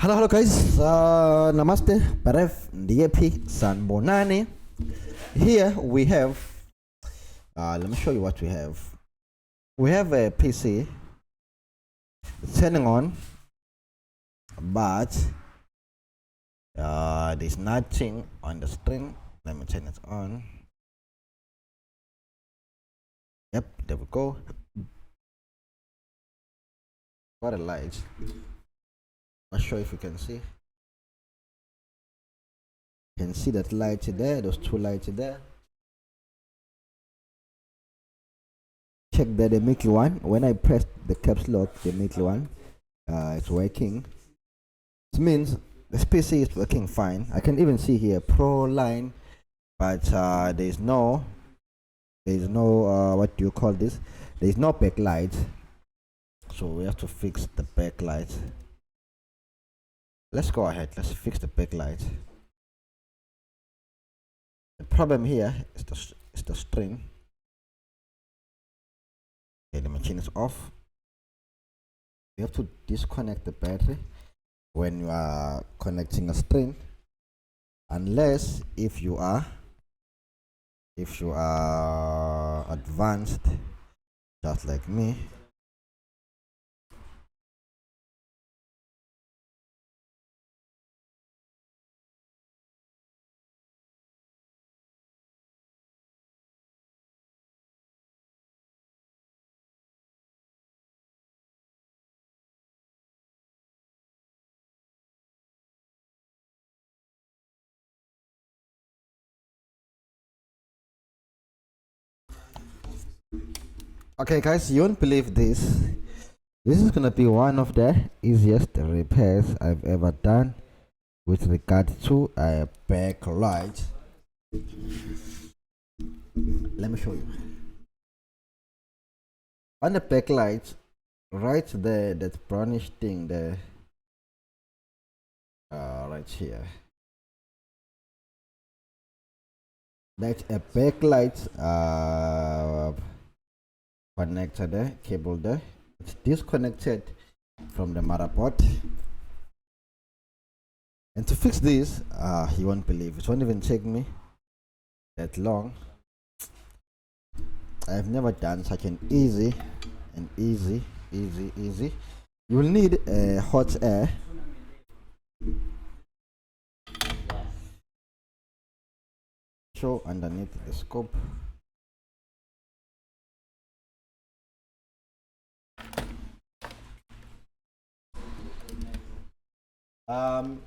Hello guys, namaste, Parev, DAP, Sanbonani. Here we have, let me show you what we have. We have a PC turning on, but there's nothing on the screen. Let me turn it on. Yep, there we go. What a light. Not sure if you can see. You can see that light there, those two lights there. Check that the milky one. When I press the caps lock, the milky one, it's working. It means this PC is working fine. I can even see here Proline, but there's no what do you call this? There's no backlight, so we have to fix the backlight. Let's go ahead. Let's fix the backlight. The problem here is the string. Okay, the machine is off. You have to disconnect the battery when you are connecting a string, unless if you are advanced, just like me. Okay guys, you won't believe this. This is gonna be one of the easiest repairs I've ever done with regard to a backlight. Let me show you. On the backlight, right there, that brownish thing there, right here, that's a backlight connector there, cable there. It's disconnected from the motherboard, and to fix this, you won't believe it won't even take me that long. I've never done such an easy. You will need a hot air. Show underneath the scope.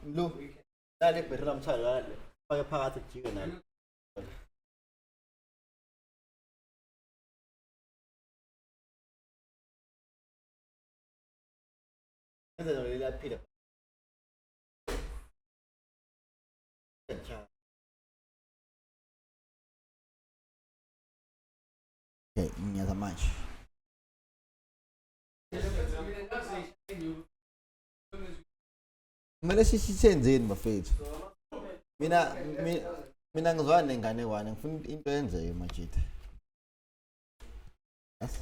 Look, dale perra mthalo fake phakathi ejike nalo. Okay, ngiyaza manje. Kumele sisenzeni bafethu. Mina ngizwana nengane wani, ngifuna into yenzeke majita. Yes.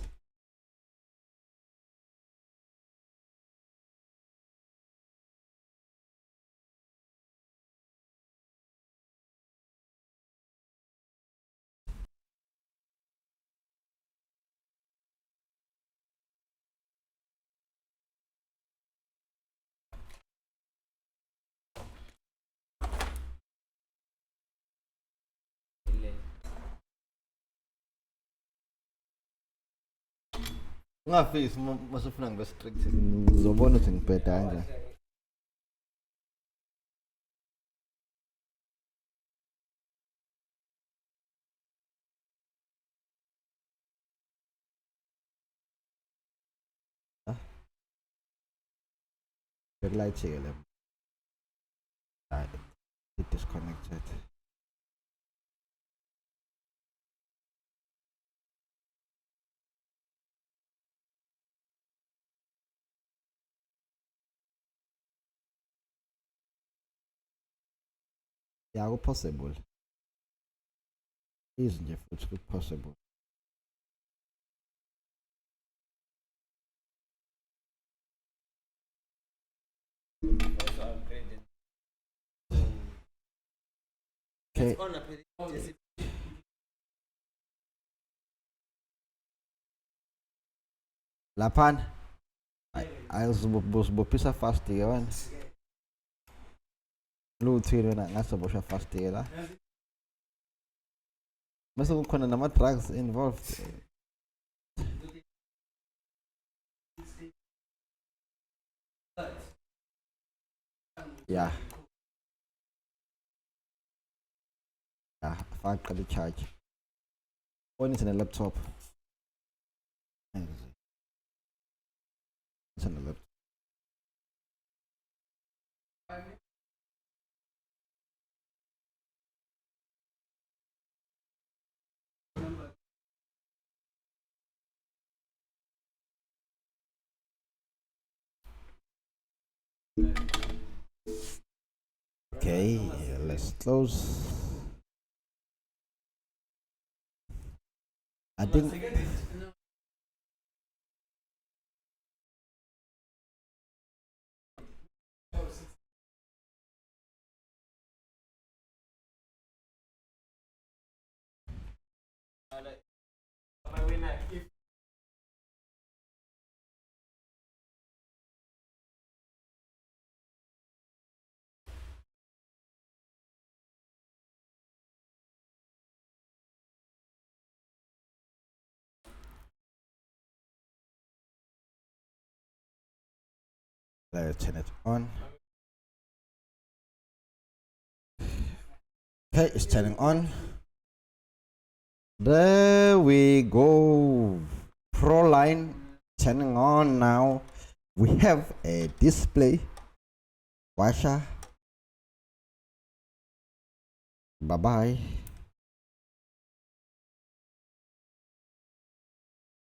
Ungafisi masufuna ngibe strict, ngizobona ukuthi ngibheda kanjani. Backlight here, it disconnected. Yeah, possible. Isn't it? It's possible. Okay. Lapan. Ayos fast yawan. Luthi na ngasa bo siya fast la. Mas kung na naman drugs involved. Yeah. Yeah, 5 ka di charge. Phone is in a laptop. It's in a laptop. Okay, let's close. I think let's turn it on. Okay, it's turning on. There we go. Proline turning on now. We have a display washer. Bye bye.